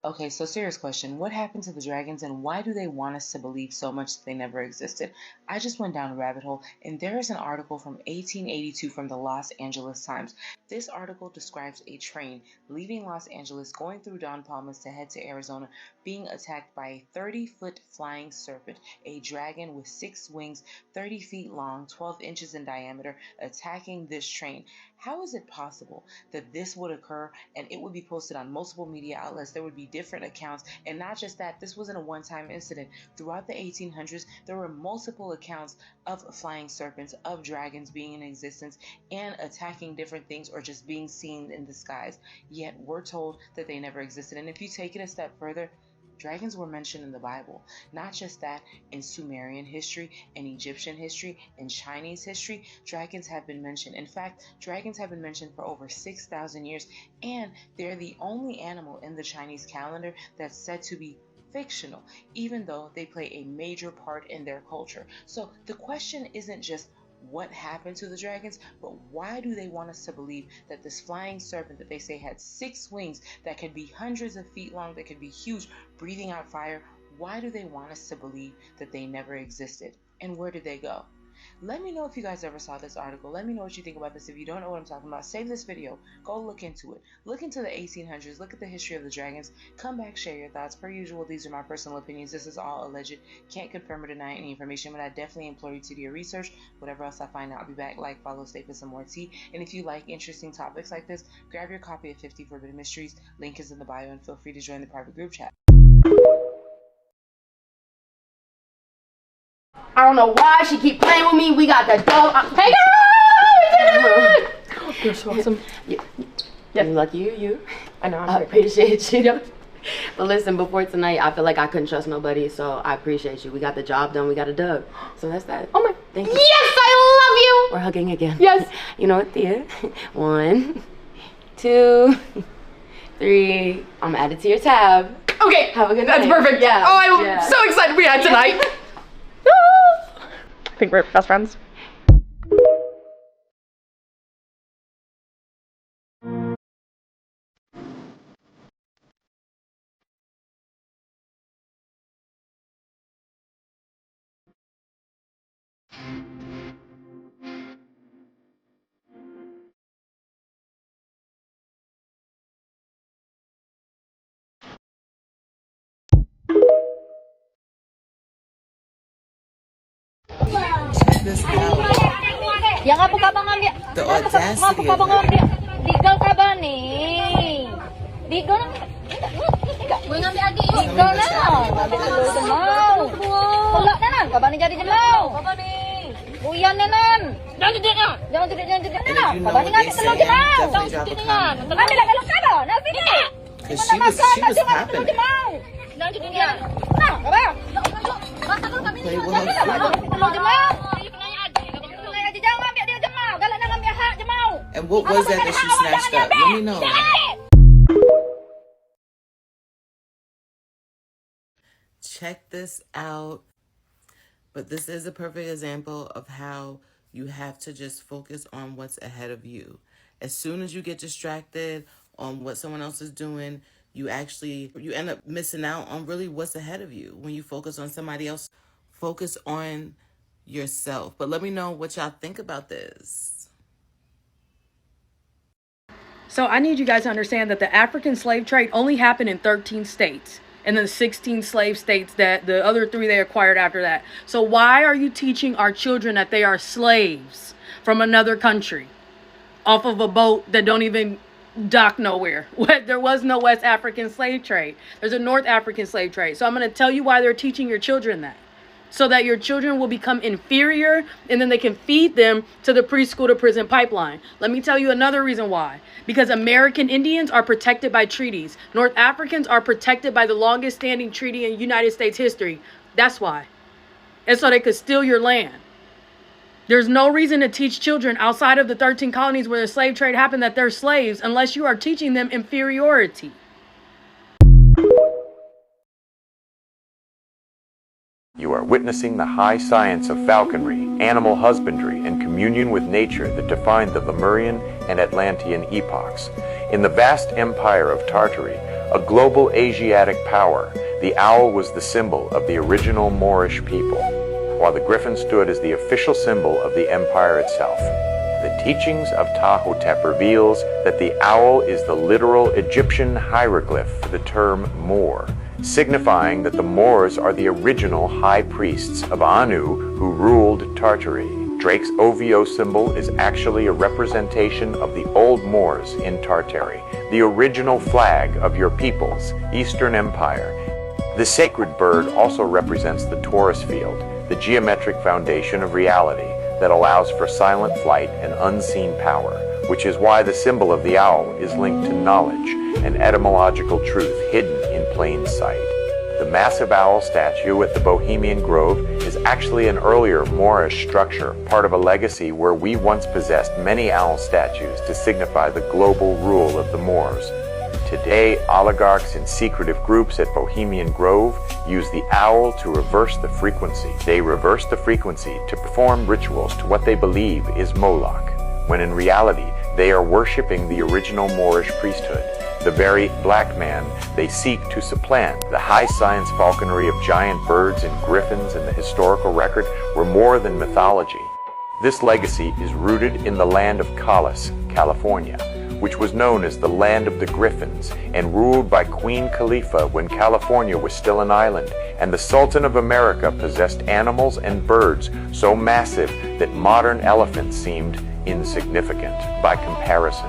Okay, so serious question. What happened to the dragons and why do they want us to believe so much that they never existed? I just went down a rabbit hole and there is an article from 1882 from the Los Angeles Times. This article describes a train leaving Los Angeles going through Don Palmas to head to Arizona being attacked by a 30-foot flying serpent, a dragon with 6 wings, 30 feet long, 12 inches in diameter, attacking this train. How is it possible that this would occur and it would be posted on multiple media outlets? There would be different accounts, and not just that, this wasn't a one-time incident. Throughout the 1800s, there were multiple accounts of flying serpents, of dragons being in existence and attacking different things or just being seen in the skies. Yet we're told that they never existed. And if you take it a step further, dragons were mentioned in the Bible. Not just that, in Sumerian history, in Egyptian history, in Chinese history, dragons have been mentioned. In fact, dragons have been mentioned for over 6,000 years, and they're the only animal in the Chinese calendar that's said to be fictional, even though they play a major part in their culture. So the question isn't just what happened to the dragons, but why do they want us to believe that this flying serpent that they say had 6 wings, that could be hundreds of feet long, that could be huge, breathing out fire, why do they want us to believe that they never existed? And where did they go? Let me know if you guys ever saw this article. Let me know what you think about this. If you don't know what I'm talking about, save this video, go look into it. Look into the 1800s, look at the history of the dragons, come back, share your thoughts. Per usual, these are my personal opinions. This is all alleged. Can't confirm or deny any information, but I definitely implore you to do your research. Whatever else I find out, I'll be back. Like, follow, stay for some more tea. And if you like interesting topics like this, grab your copy of 50 Forbidden Mysteries. Link is in the bio, and feel free to join the private group chat. I don't know why she keep playing with me. We got the dog. Hey girl, we did it! You're so awesome. Yeah. Yep. Lucky you. I know. I appreciate you. Yep. But listen, before tonight, I feel like I couldn't trust nobody, so I appreciate you. We got the job done. We got a dub. So that's that. Oh my. Thank you. Yes, I love We're hugging again. Yes. You know what, Thea? 1, 2, 3. I'm added to your tab. you. Okay. Have a good That's night. perfect. Yeah. Oh, I'm Yeah. so excited we had tonight. I think we're best friends. Check this out. Yang apa ka bang ambil? The audacity Apa ka of bang her. ambil? Legal ka ba ni? Legal na. Gue ngambil lagi. Legal na. Ambil dulu jemau. Tolak na nan. Kabar ni jadi jemau. Kabar ni. Buyan na nan. Jangan tidur na. Jangan tidur na. And if you know Kabar ni what they ngambil say, telur jemau. definitely drop a comment. Ambil lah kalau kabar. Nanti ni. Because she was popping it. Jangan tidur na. Nah, kabar. Play with her food. Telur jemau. Jangan ambil dia jemau. Galak nak ambil hak jemau. And what was that she snatched up? Let me know. Check this out. But this is a perfect example of how you have to just focus on what's ahead of you. As soon as you get distracted on what someone else is doing, you end up missing out on really what's ahead of you. When you focus on somebody else, focus on yourself. But let me know what y'all think about this. So I need you guys to understand that the African slave trade only happened in 13 states. And then 16 slave states, that the other 3 they acquired after that. So why are you teaching our children that they are slaves from another country off of a boat that don't even dock nowhere? There was no West African slave trade. There's a North African slave trade. So I'm going to tell you why they're teaching your children that. So that your children will become inferior and then they can feed them to the preschool to prison pipeline. Let me tell you another reason why. Because American Indians are protected by treaties. North Africans are protected by the longest standing treaty in United States history. That's why. And so they could steal your land. There's no reason to teach children outside of the 13 colonies where the slave trade happened that they're slaves unless you are teaching them inferiority. You are witnessing the high science of falconry, animal husbandry, and communion with nature that defined the Lemurian and Atlantean epochs. In the vast empire of Tartary, A global Asiatic power, the owl was the symbol of the original Moorish people, while the griffin stood as the official symbol of the empire itself. The teachings of Ptahhotep reveals that the owl is the literal Egyptian hieroglyph for the term Moor, signifying that the Moors are the original high priests of Anu who ruled Tartary. Drake's OVO symbol is actually a representation of the old Moors in Tartary, the original flag of your people's Eastern Empire. The sacred bird also represents the Taurus field, the geometric foundation of reality that allows for silent flight and unseen power, which is why the symbol of the owl is linked to knowledge and etymological truth hidden in plain sight. The massive owl statue at the Bohemian Grove is actually an earlier Moorish structure, part of a legacy where we once possessed many owl statues to signify the global rule of the Moors. Today, oligarchs and secretive groups at Bohemian Grove use the owl to reverse the frequency. They reverse the frequency to perform rituals to what they believe is Moloch, when in reality they are worshipping the original Moorish priesthood, the very black man they seek to supplant. The high science falconry of giant birds and griffins in the historical record were more than mythology. This legacy is rooted in the land of Collis, California, which was known as the Land of the Griffins and ruled by Queen Khalifa when California was still an island, and the Sultan of America possessed animals and birds so massive that modern elephants seemed insignificant by comparison.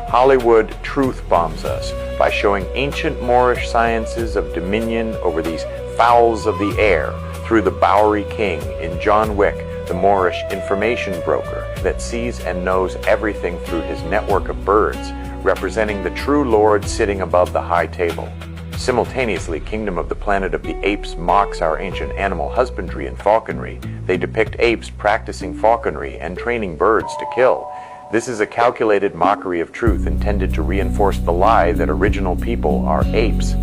Hollywood truth bombs us by showing ancient Moorish sciences of dominion over these fowls of the air through the Bowery King in John Wick, the Moorish information broker that sees and knows everything through his network of birds, representing the true Lord sitting above the high table. Simultaneously, Kingdom of the Planet of the Apes mocks our ancient animal husbandry and falconry. They depict apes practicing falconry and training birds to kill. This is a calculated mockery of truth intended to reinforce the lie that original people are apes,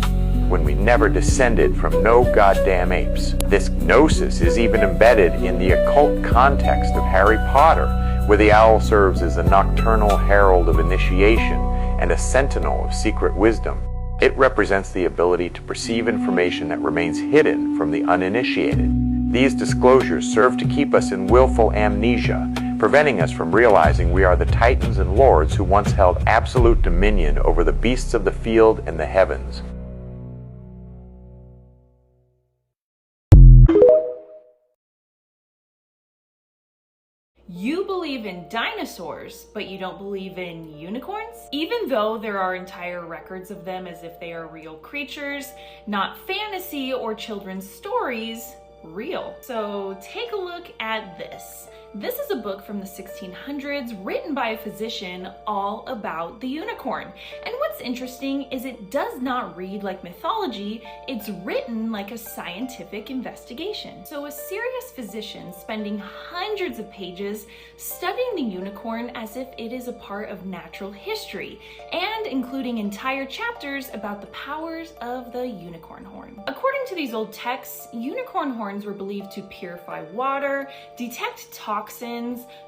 when we never descended from no goddamn apes. This gnosis is even embedded in the occult context of Harry Potter, where the owl serves as a nocturnal herald of initiation and a sentinel of secret wisdom. It represents the ability to perceive information that remains hidden from the uninitiated. These disclosures serve to keep us in willful amnesia, preventing us from realizing we are the titans and lords who once held absolute dominion over the beasts of the field and the heavens. You believe in dinosaurs, but you don't believe in unicorns? Even though there are entire records of them as if they are real creatures, not fantasy or children's stories, real. So take a look at this. This is a book from the 1600s written by a physician all about the unicorn. And what's interesting is it does not read like mythology, it's written like a scientific investigation. So a serious physician spending hundreds of pages studying the unicorn as if it is a part of natural history, and including entire chapters about the powers of the unicorn horn. According to these old texts, unicorn horns were believed to purify water, detect toxins,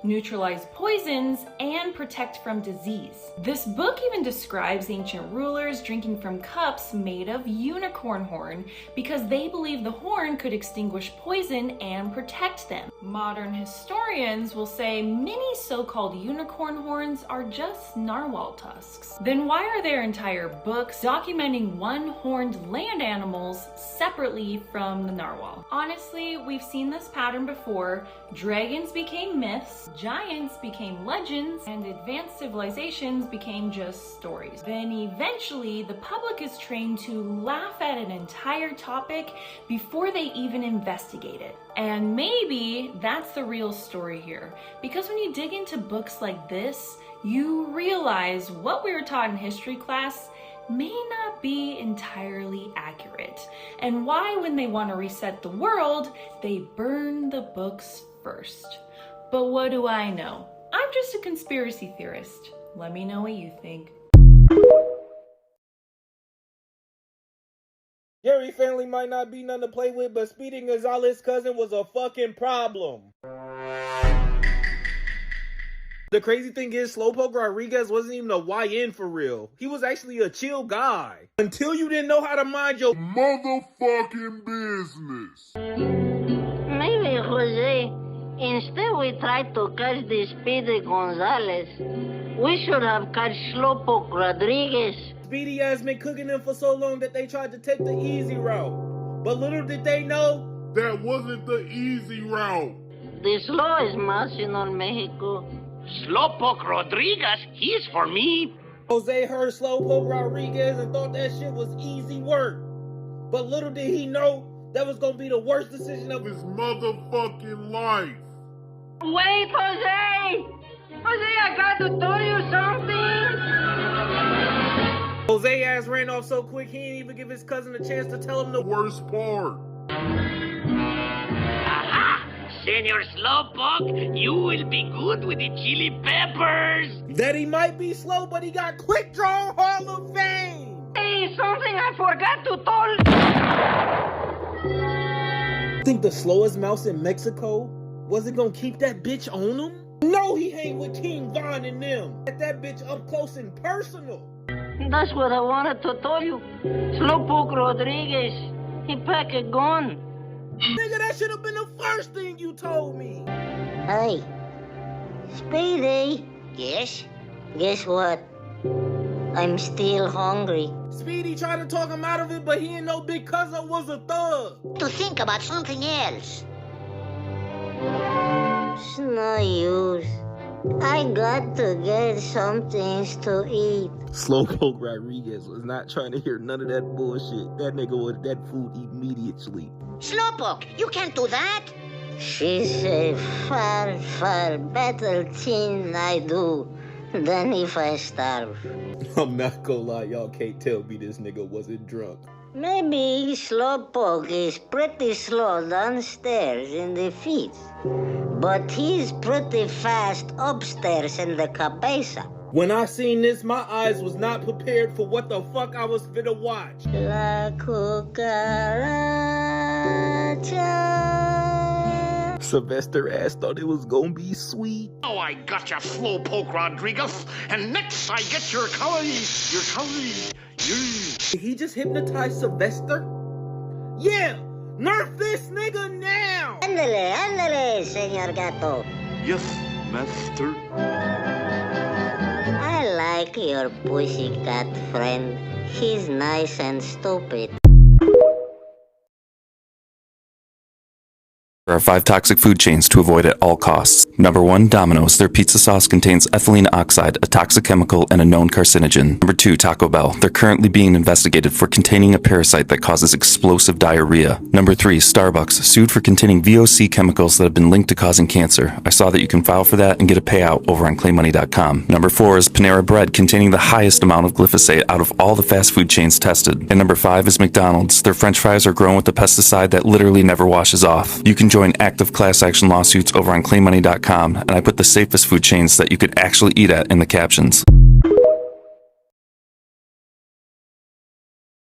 neutralize poisons, and protect from disease. This book even describes ancient rulers drinking from cups made of unicorn horn because they believed the horn could extinguish poison and protect them. Modern historians will say many so-called unicorn horns are just narwhal tusks. Then why are there entire books documenting one-horned land animals separately from the narwhal? Honestly, we've seen this pattern before. Dragons became myths, giants became legends, and advanced civilizations became just stories. Then eventually, the public is trained to laugh at an entire topic before they even investigate it. And maybe that's the real story here, because when you dig into books like this, you realize what we were taught in history class may not be entirely accurate, and why when they want to reset the world, they burn the books first. But what do I know? I'm just a conspiracy theorist. Let me know what you think. Gary family might not be nothing to play with, but Speedy Gonzalez's cousin was a fucking problem. The crazy thing is, Slowpoke Rodriguez wasn't even a YN for real. He was actually a chill guy. Until you didn't know how to mind your motherfucking business. Maybe, Jose, instead we tried to catch the Speedy Gonzalez, we should have caught Slowpoke Rodriguez. Speedy has been cooking them for so long that they tried to take the easy route. But little did they know, that wasn't the easy route. The slow is más, Señor Mexico. Slowpoke Rodriguez, he's for me. Jose heard Slowpoke Rodriguez and thought that shit was easy work. But little did he know, that was gonna be the worst decision of his motherfucking life. Wait, Jose! Jose, I got to tell you something. Jose ass ran off so quick he didn't even give his cousin a chance to tell him the worst part. Aha! Senor Slowpoke, you will be good with the chili peppers. That he might be slow, but he got quick draw Hall of Fame. Hey, something I forgot to tell. Think the slowest mouse in Mexico wasn't gonna keep that bitch on him? No, he hang with King Von and them. Get that bitch up close and personal. That's what I wanted to tell you. Slowpoke Rodriguez, he pack a gun. Nigga, that should have been the first thing you told me. Hey, Speedy. Yes? Guess what? I'm still hungry. Speedy tried to talk him out of it, but he didn't know Big Cuzzo was a thug. To think about something else. It's no use. I got to get some things to eat. Slowpoke Rodriguez was not trying to hear none of that bullshit. That nigga wanted that food immediately. Slowpoke, you can't do that. She's a far, far better thing I do than if I starve. I'm not gonna lie, y'all can't tell me this nigga wasn't drunk. Maybe Slowpoke is pretty slow downstairs in the feet, but he's pretty fast upstairs in the cabeza. When I seen this, my eyes was not prepared for what the fuck I was finna watch. La cucaracha. Sylvester ass thought it was gonna be sweet. Oh, I got ya, Slowpoke Rodriguez. And next I get your curry. Did he just hypnotize Sylvester? Yeah! Nerf this nigga now! Ándale, señor gato. Yes, master. I like your pussycat friend. He's nice and stupid. There are 5 toxic food chains to avoid at all costs. Number 1, Domino's. Their pizza sauce contains ethylene oxide, a toxic chemical and a known carcinogen. Number 2, Taco Bell. They're currently being investigated for containing a parasite that causes explosive diarrhea. Number 3, Starbucks. Sued for containing VOC chemicals that have been linked to causing cancer. I saw that you can file for that and get a payout over on ClaimMoney.com. Number 4 is Panera Bread, containing the highest amount of glyphosate out of all the fast food chains tested. And number 5 is McDonald's. Their French fries are grown with a pesticide that literally never washes off. You can join active class action lawsuits over on ClaimMoney.com, and I put the safest food chains that you could actually eat at in the captions.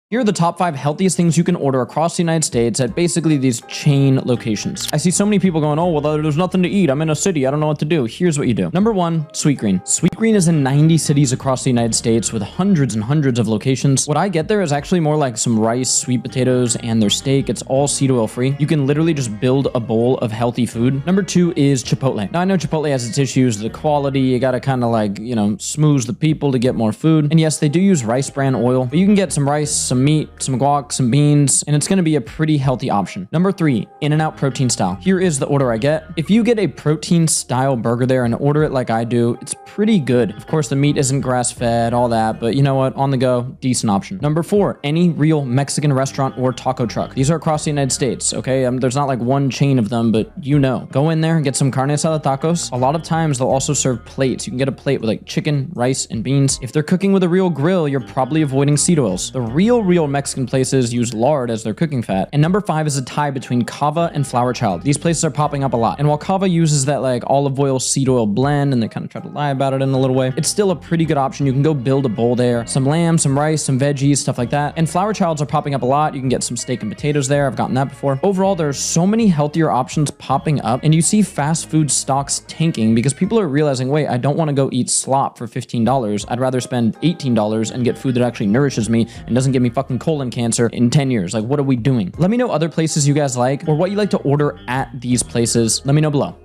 Here are the top 5 healthiest things you can order across the United States at basically these chain locations. I see so many people going, oh, well, there's nothing to eat. I'm in a city. I don't know what to do. Here's what you do. Number 1, Sweetgreen. Sweetgreen is in 90 cities across the United States with hundreds and hundreds of locations. What I get there is actually more like some rice, sweet potatoes, and their steak. It's all seed oil free. You can literally just build a bowl of healthy food. Number 2 is Chipotle. Now, I know Chipotle has its issues, the quality. You got to kind of like, you know, smooth the people to get more food. And yes, they do use rice bran oil, but you can get some rice, some meat, some guac, some beans, and it's going to be a pretty healthy option. Number 3, In-N-Out protein style. Here is the order I get. If you get a protein style burger there and order it like I do, it's pretty good. Of course, the meat isn't grass-fed, all that, but you know what? On the go, decent option. Number 4, any real Mexican restaurant or taco truck. These are across the United States, okay? There's not like one chain of them, but you know. Go in there and get some carne asada tacos. A lot of times, they'll also serve plates. You can get a plate with like chicken, rice, and beans. If they're cooking with a real grill, you're probably avoiding seed oils. The real real Mexican places use lard as their cooking fat. And number 5 is a tie between Kava and Flower Child. These places are popping up a lot. And while Kava uses that like olive oil, seed oil blend, and they kind of try to lie about it in a little way, it's still a pretty good option. You can go build a bowl there. Some lamb, some rice, some veggies, stuff like that. And Flower Childs are popping up a lot. You can get some steak and potatoes there. I've gotten that before. Overall, there's so many healthier options popping up, and you see fast food stocks tanking because people are realizing, wait, I don't want to go eat slop for $15. I'd rather spend $18 and get food that actually nourishes me and doesn't give me fucking colon cancer in 10 years. Like, what are we doing? Let me know other places you guys like or what you like to order at these places. Let me know below.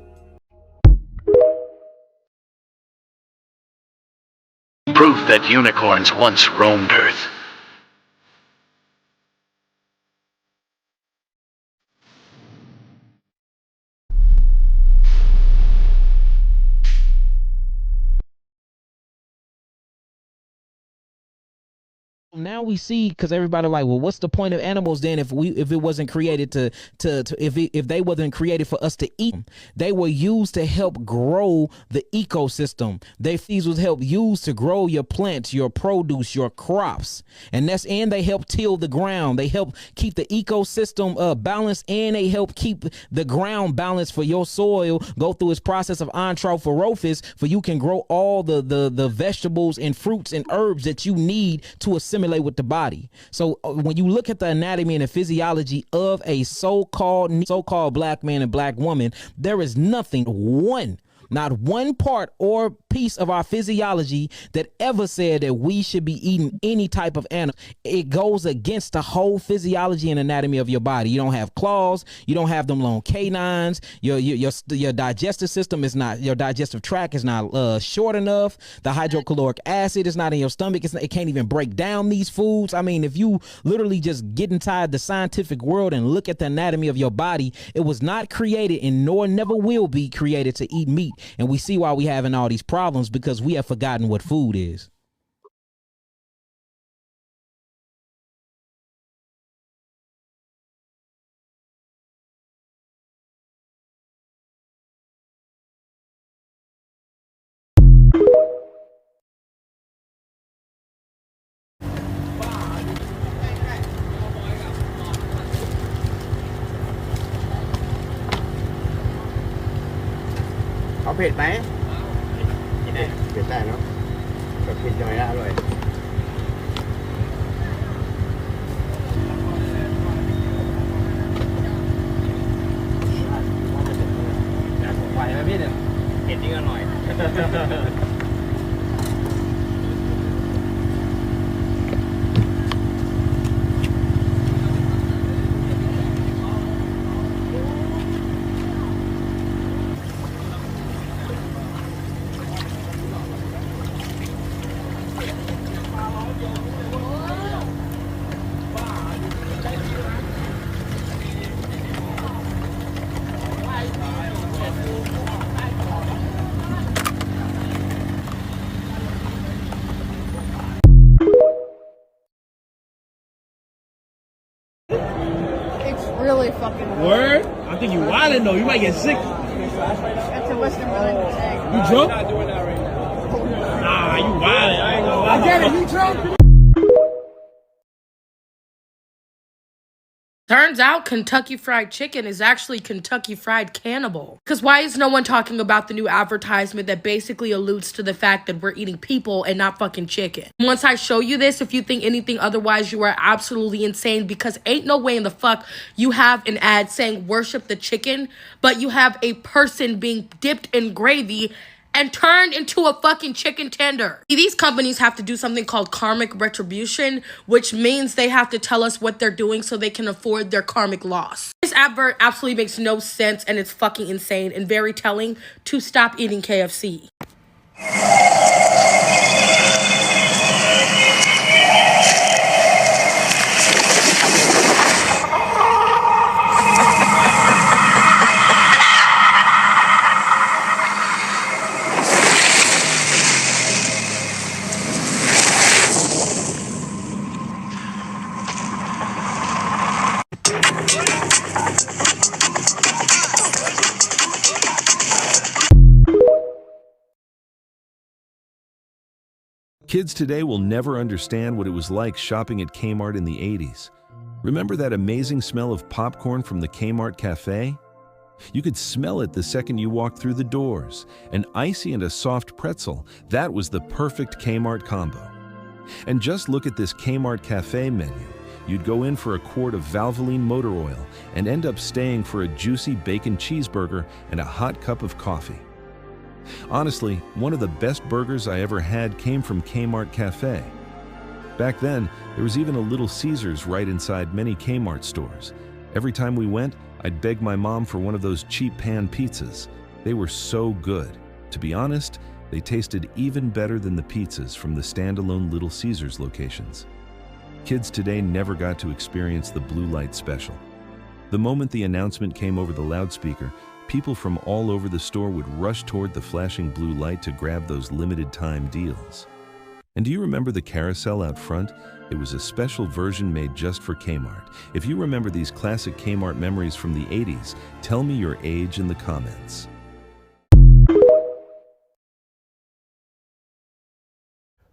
Proof that unicorns once roamed Earth. Now we see, because everybody like, well, what's the point of animals then if it wasn't created if they wasn't created for us to eat them? They were used to help grow the ecosystem. These was help used to grow your plants, your produce, your crops, and they help till the ground. They help keep the ecosystem balanced, and they help keep the ground balanced for your soil. Go through its process of antrophorophysis, for you can grow all the vegetables and fruits and herbs that you need to assimilate with the body. So when you look at the anatomy and the physiology of a so-called black man and black woman, there is not one part or piece of our physiology that ever said that we should be eating any type of animal. It goes against the whole physiology and anatomy of your body. You don't have claws. You don't have them long canines. Your digestive system is not, your digestive tract is not short enough. The hydrochloric acid is not in your stomach. It can't even break down these foods. I mean, if you literally just get inside the scientific world and look at the anatomy of your body, it was not created and nor never will be created to eat meat. And we see why we having all these problems, because we have forgotten what food is. Có ผ็ดไหมเนี่ยเผ็ดได้เนาะแบบเผ็ดย่อยได้อร่อยไหวไหมพี่เนี่ยเผ็ดจริงอร่อยReally fucking word. I think you wildin' though. You might get sick. That's a Western Wellington egg. You drunk? I'm not doing that right now. Nah, you wildin'. I ain't gonna lie. I get it. You drunk? Turns out Kentucky Fried Chicken is actually Kentucky Fried Cannibal. Because why is no one talking about the new advertisement that basically alludes to the fact that we're eating people and not fucking chicken? Once I show you this, if you think anything otherwise, you are absolutely insane, because ain't no way in the fuck you have an ad saying worship the chicken, but you have a person being dipped in gravy and turned into a fucking chicken tender. These companies have to do something called karmic retribution, which means they have to tell us what they're doing so they can afford their karmic loss. This advert absolutely makes no sense, and it's fucking insane and very telling to stop eating KFC. Kids today will never understand what it was like shopping at Kmart in the 80s. Remember that amazing smell of popcorn from the Kmart cafe? You could smell it the second you walked through the doors. An icy and a soft pretzel, that was the perfect Kmart combo. And just look at this Kmart cafe menu. You'd go in for a quart of Valvoline motor oil and end up staying for a juicy bacon cheeseburger and a hot cup of coffee. Honestly, one of the best burgers I ever had came from Kmart Cafe. Back then, there was even a Little Caesars right inside many Kmart stores. Every time we went, I'd beg my mom for one of those cheap pan pizzas. They were so good. To be honest, they tasted even better than the pizzas from the standalone Little Caesars locations. Kids today never got to experience the blue light special. The moment the announcement came over the loudspeaker, people from all over the store would rush toward the flashing blue light to grab those limited time deals. And do you remember the carousel out front? It was a special version made just for Kmart. If you remember these classic Kmart memories from the 80s, tell me your age in the comments.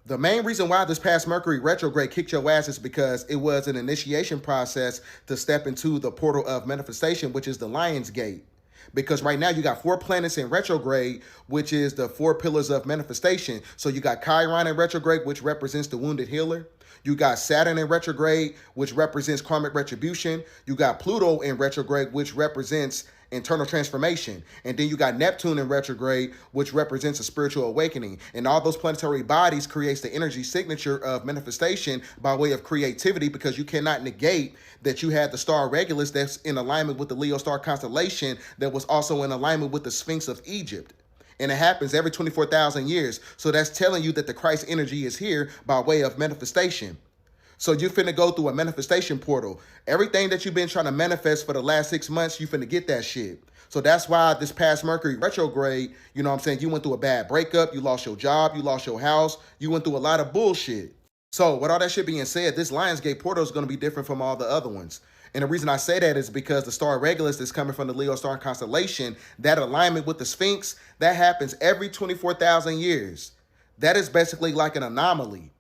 The main reason why this past Mercury retrograde kicked your ass is because it was an initiation process to step into the portal of manifestation, which is the Lion's Gate. Because right now you got 4 planets in retrograde, which is the 4 pillars of manifestation. So you got Chiron in retrograde, which represents the wounded healer. You got Saturn in retrograde, which represents karmic retribution. You got Pluto in retrograde, which represents internal transformation. And then you got Neptune in retrograde, which represents a spiritual awakening. And all those planetary bodies creates the energy signature of manifestation by way of creativity, because you cannot negate that you had the star Regulus that's in alignment with the Leo star constellation that was also in alignment with the Sphinx of Egypt. And it happens every 24,000 years. So that's telling you that the Christ energy is here by way of manifestation. So you finna go through a manifestation portal. Everything that you've been trying to manifest for the last 6 months, you finna get that shit. So that's why this past Mercury retrograde, you know what I'm saying, you went through a bad breakup, you lost your job, you lost your house, you went through a lot of bullshit. So with all that shit being said, this Lionsgate portal is going to be different from all the other ones. And the reason I say that is because the star Regulus that's coming from the Leo star constellation, that alignment with the Sphinx, that happens every 24,000 years. That is basically like an anomaly.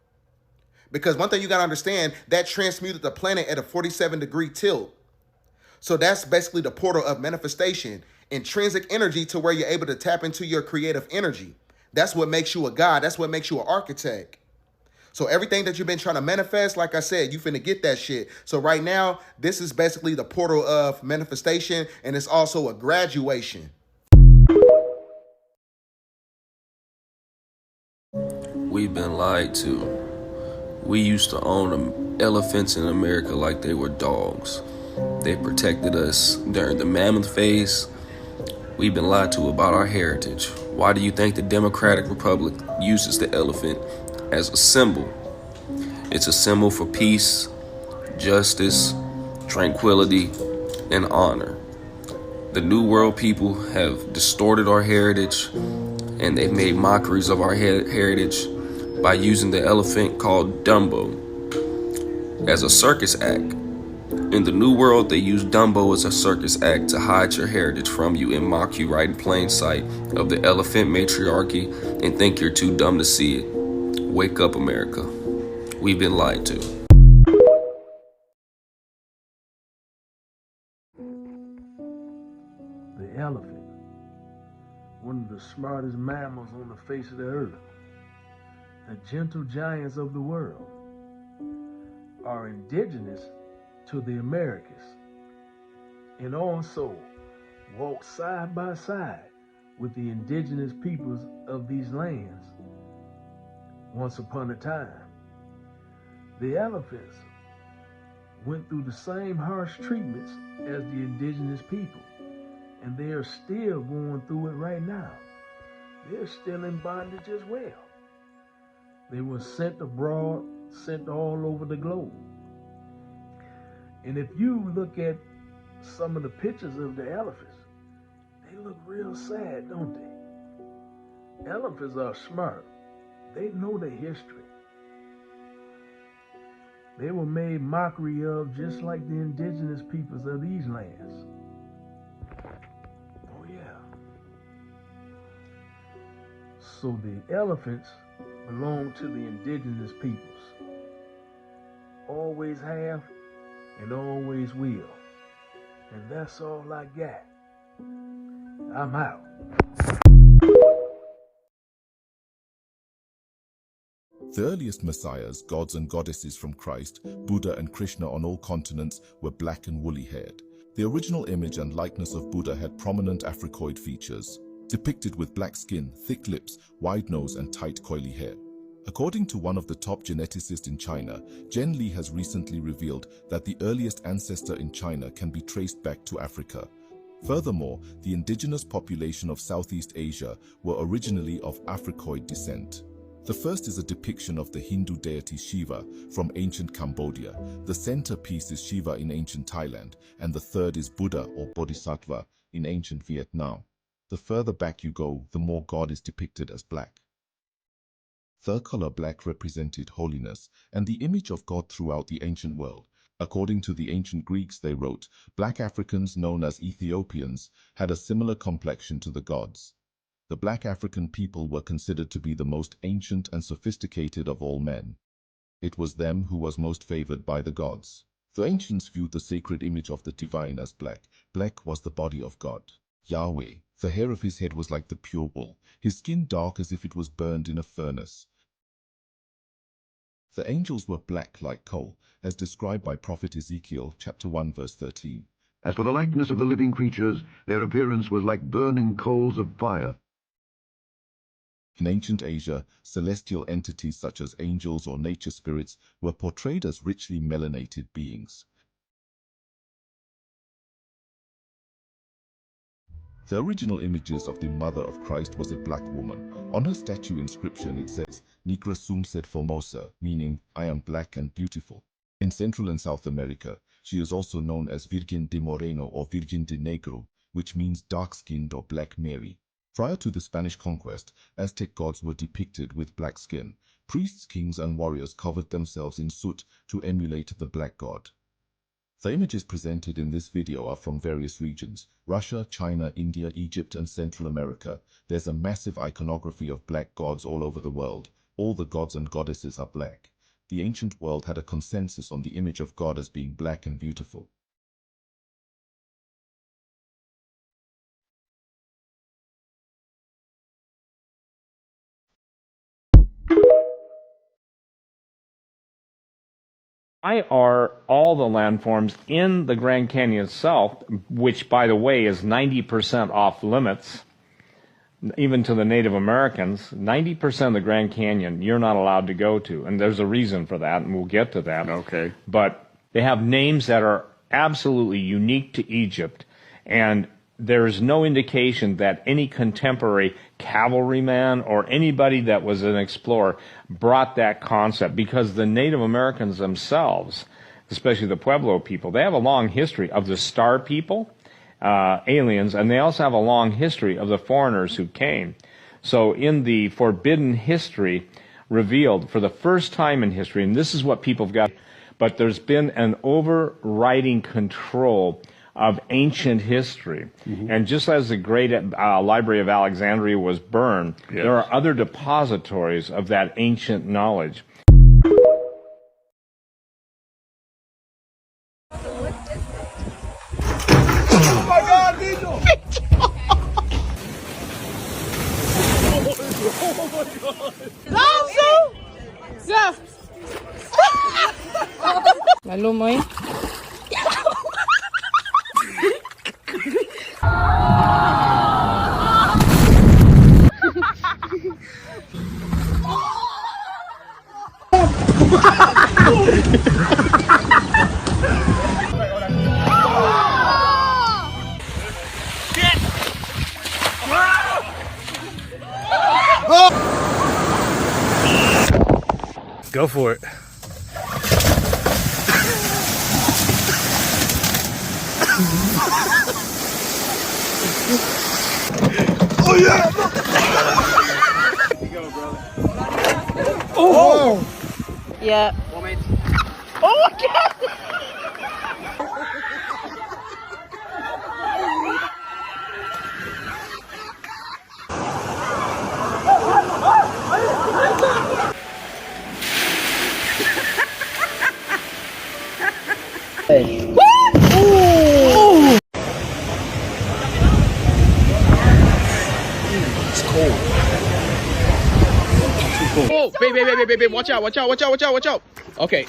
Because one thing you got to understand, that transmuted the planet at a 47-degree tilt. So that's basically the portal of manifestation, intrinsic energy to where you're able to tap into your creative energy. That's what makes you a god. That's what makes you an architect. So everything that you've been trying to manifest, like I said, you finna get that shit. So right now, this is basically the portal of manifestation, and it's also a graduation. We've been lied to. We used to own elephants in America like they were dogs. They protected us during the mammoth phase. We've been lied to about our heritage. Why do you think the Democratic Republic uses the elephant as a symbol? It's a symbol for peace, justice, tranquility, and honor. The New World people have distorted our heritage, and they've made mockeries of our heritage by using the elephant called Dumbo as a circus act. In the New World, they use Dumbo as a circus act to hide your heritage from you and mock you right in plain sight of the elephant matriarchy and think you're too dumb to see it. Wake up, America. We've been lied to. The elephant, one of the smartest mammals on the face of the earth, the gentle giants of the world, are indigenous to the Americas and also walk side by side with the indigenous peoples of these lands. Once upon a time, the elephants went through the same harsh treatments as the indigenous people, and they are still going through it right now. They're still in bondage as well. They were sent abroad, sent all over the globe. And if you look at some of the pictures of the elephants, they look real sad, don't they? Elephants are smart. They know their history. They were made mockery of just like the indigenous peoples of these lands. Oh yeah. So the elephants belong to the indigenous peoples. Always have and always will. And that's all I got. I'm out. The earliest messiahs, gods and goddesses from Christ, Buddha and Krishna on all continents were black and woolly-haired. The original image and likeness of Buddha had prominent Africoid features, depicted with black skin, thick lips, wide nose and tight coily hair. According to one of the top geneticists in China, Jen Li has recently revealed that the earliest ancestor in China can be traced back to Africa. Furthermore, the indigenous population of Southeast Asia were originally of Africoid descent. The first is a depiction of the Hindu deity Shiva from ancient Cambodia. The centerpiece is Shiva in ancient Thailand, and the third is Buddha or Bodhisattva in ancient Vietnam. The further back you go, the more God is depicted as black. The color black represented holiness and the image of God throughout the ancient world. According to the ancient Greeks, they wrote, black Africans known as Ethiopians had a similar complexion to the gods. The black African people were considered to be the most ancient and sophisticated of all men. It was them who was most favored by the gods. The ancients viewed the sacred image of the divine as black. Black was the body of God, Yahweh. The hair of his head was like the pure wool, his skin dark as if it was burned in a furnace. The angels were black like coal, as described by Prophet Ezekiel, chapter 1, verse 13. As for the likeness of the living creatures, their appearance was like burning coals of fire. In ancient Asia, celestial entities such as angels or nature spirits were portrayed as richly melanated beings. The original images of the mother of Christ was a black woman. On her statue inscription it says, Negra sum sed formosa, meaning, I am black and beautiful. In Central and South America, she is also known as Virgen de Moreno or Virgen de Negro, which means dark-skinned or Black Mary. Prior to the Spanish conquest, Aztec gods were depicted with black skin. Priests, kings, and warriors covered themselves in soot to emulate the black god. The images presented in this video are from various regions: Russia, China, India, Egypt, and Central America. There's a massive iconography of black gods all over the world. All the gods and goddesses are black. The ancient world had a consensus on the image of God as being black and beautiful. Why are all the landforms in the Grand Canyon itself, which, by the way, is 90% off limits, even to the Native Americans, 90% of the Grand Canyon you're not allowed to go to, and there's a reason for that, and we'll get to that. Okay. But they have names that are absolutely unique to Egypt, and there's no indication that any contemporary cavalryman or anybody that was an explorer brought that concept, because the Native Americans themselves, especially the Pueblo people, they have a long history of the star people, aliens, and they also have a long history of the foreigners who came. So in the Forbidden History revealed for the first time in history, and this is what people have got, but there's been an overriding control of ancient history. And just as the great Library of Alexandria was burned, there are other depositories of that ancient knowledge. Oh my God, Diesel! Oh my God! Yeah. Lalo mo eh. Go for it. Oh yeah! Oh! Yeah. Oh my God! Oh, babe, watch out. Okay.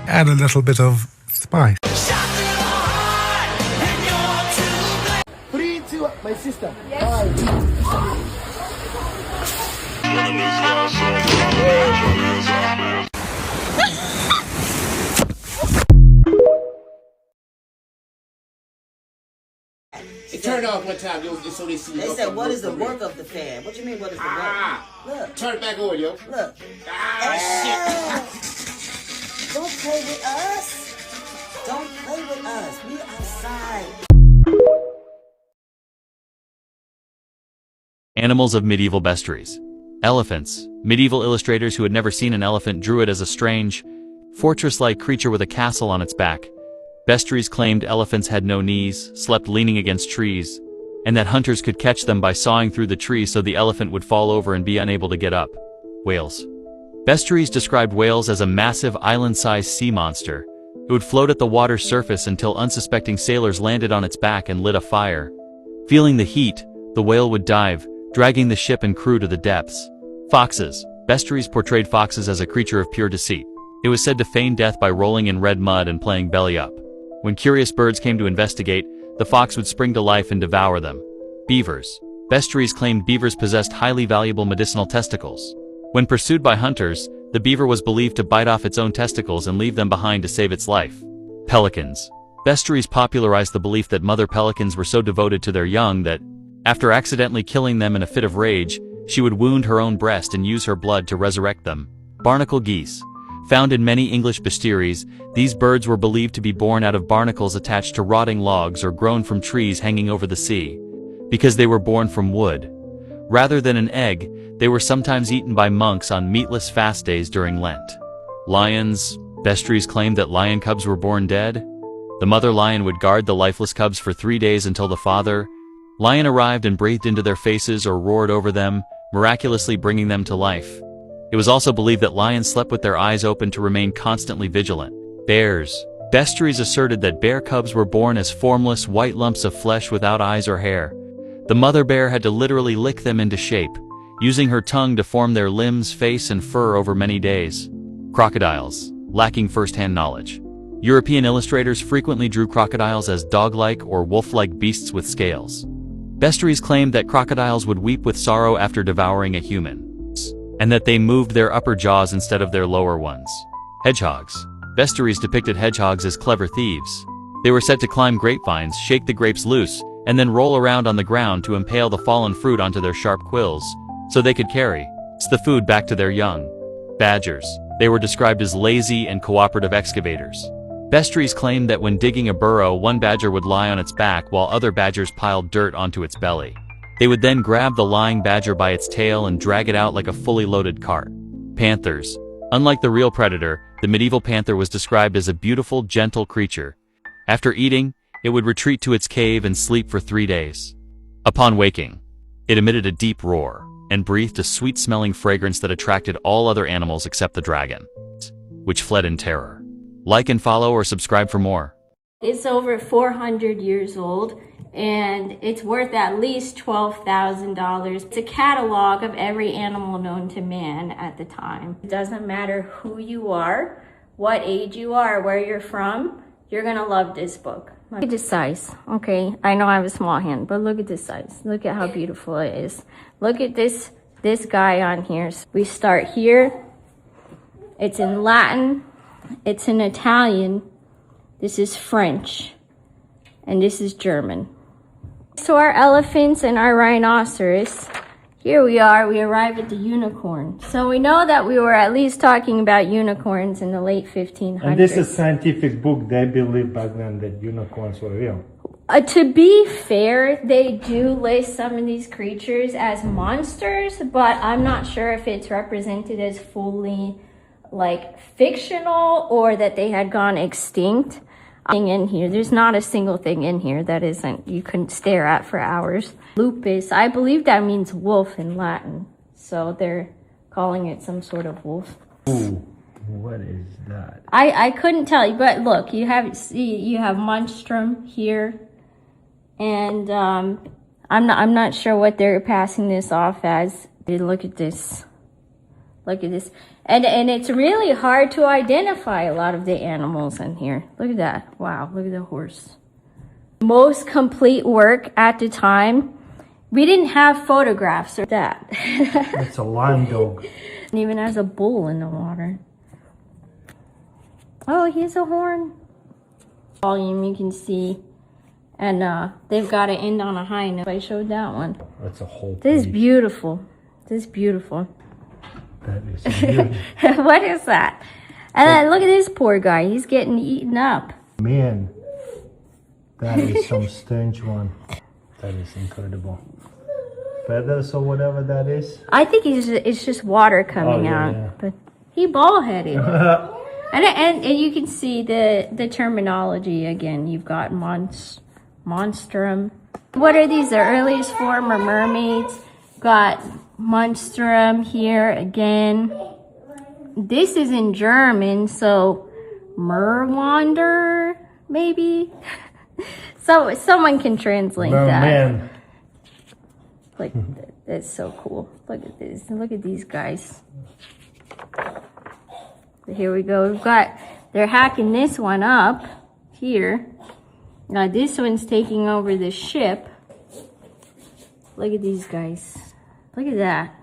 Add a little bit of spice. 3, 2, my sister. It turned off one time, yo, so they see. They said, what is the work of the fan? What you mean, what is the work? Look. Turn it back on, yo. Look. Shit. Don't play with us. Don't play with us. We outside. Animals of medieval bestiaries. Elephants. Medieval illustrators who had never seen an elephant drew it as a strange, fortress-like creature with a castle on its back. Bestiaries claimed elephants had no knees, slept leaning against trees, and that hunters could catch them by sawing through the tree so the elephant would fall over and be unable to get up. Whales. Bestiaries described whales as a massive island-sized sea monster. It would float at the water's surface until unsuspecting sailors landed on its back and lit a fire. Feeling the heat, the whale would dive, dragging the ship and crew to the depths. Foxes. Bestiaries portrayed foxes as a creature of pure deceit. It was said to feign death by rolling in red mud and playing belly up. When curious birds came to investigate, the fox would spring to life and devour them. Beavers. Bestiaries claimed beavers possessed highly valuable medicinal testicles. When pursued by hunters, the beaver was believed to bite off its own testicles and leave them behind to save its life. Pelicans. Bestiaries popularized the belief that mother pelicans were so devoted to their young that, after accidentally killing them in a fit of rage, she would wound her own breast and use her blood to resurrect them. Barnacle geese. Found in many English bestiaries, these birds were believed to be born out of barnacles attached to rotting logs or grown from trees hanging over the sea. Because they were born from wood. Rather than an egg, they were sometimes eaten by monks on meatless fast days during Lent. Lions. Bestiaries claimed that lion cubs were born dead. The mother lion would guard the lifeless cubs for 3 days until the father lion arrived and breathed into their faces or roared over them, miraculously bringing them to life. It was also believed that lions slept with their eyes open to remain constantly vigilant. Bears. Bestiaries asserted that bear cubs were born as formless white lumps of flesh without eyes or hair. The mother bear had to literally lick them into shape, using her tongue to form their limbs, face, and fur over many days. Crocodiles. Lacking first-hand knowledge. European illustrators frequently drew crocodiles as dog-like or wolf-like beasts with scales. Bestiaries claimed that crocodiles would weep with sorrow after devouring a human, and that they moved their upper jaws instead of their lower ones. Hedgehogs. Bestiaries depicted hedgehogs as clever thieves. They were said to climb grapevines, shake the grapes loose, and then roll around on the ground to impale the fallen fruit onto their sharp quills, so they could carry the food back to their young. Badgers. They were described as lazy and cooperative excavators. Bestiaries claimed that when digging a burrow, one badger would lie on its back while other badgers piled dirt onto its belly. They would then grab the lying badger by its tail and drag it out like a fully loaded cart. Panthers. Unlike the real predator, the medieval panther was described as a beautiful, gentle creature. After eating, it would retreat to its cave and sleep for 3 days. Upon waking, it emitted a deep roar and breathed a sweet-smelling fragrance that attracted all other animals except the dragon, which fled in terror. Like and follow or subscribe for more. It's over 400 years old, and it's worth at least $12,000. It's a catalog of every animal known to man at the time. It doesn't matter who you are, what age you are, where you're from, you're gonna love this book. Look at this size, okay? I know I have a small hand, but look at this size. Look at how beautiful it is. Look at this guy on here. So we start here. It's in Latin. It's in Italian. This is French. And this is German. So our elephants and our rhinoceros, here we are, we arrive at the unicorn. So we know that we were at least talking about unicorns in the late 1500s. And this is a scientific book. They believed back then that unicorns were real. To be fair, they do list some of these creatures as monsters, but I'm not sure if it's represented as fully like fictional or that they had gone extinct. thing in here. There's not a single thing in here that isn't, you couldn't stare at for hours. Lupus, I believe that means wolf in Latin. So they're calling it some sort of wolf. Ooh, what is that? I couldn't tell you, but look, you have monstrum here, and I'm not sure what they're passing this off as. Look at this. Look at this. And it's really hard to identify a lot of the animals in here. Look at that. Wow, look at the horse. Most complete work at the time. We didn't have photographs or that. It's a lime dog. And even has a bull in the water. Oh, he has a horn. Volume you can see. And they've got to end on a high note. I showed that one. That's a whole This is beautiful. This is beautiful. That is beautiful. What is that? And then look at this poor guy. He's getting eaten up. Man, that is some stench one. That is incredible. Feathers or whatever that is. I think it's just water coming out. Yeah. But he bald-headed. and you can see the terminology again. You've got monstrum. What are these? The earliest form of mermaids. Got monstrum here again. This is in German, so Merwander, maybe? So someone can translate that. Like, that's so cool. Look at this. Look at these guys. Here we go. They're hacking this one up here. Now this one's taking over the ship. Look at these guys. Look at that.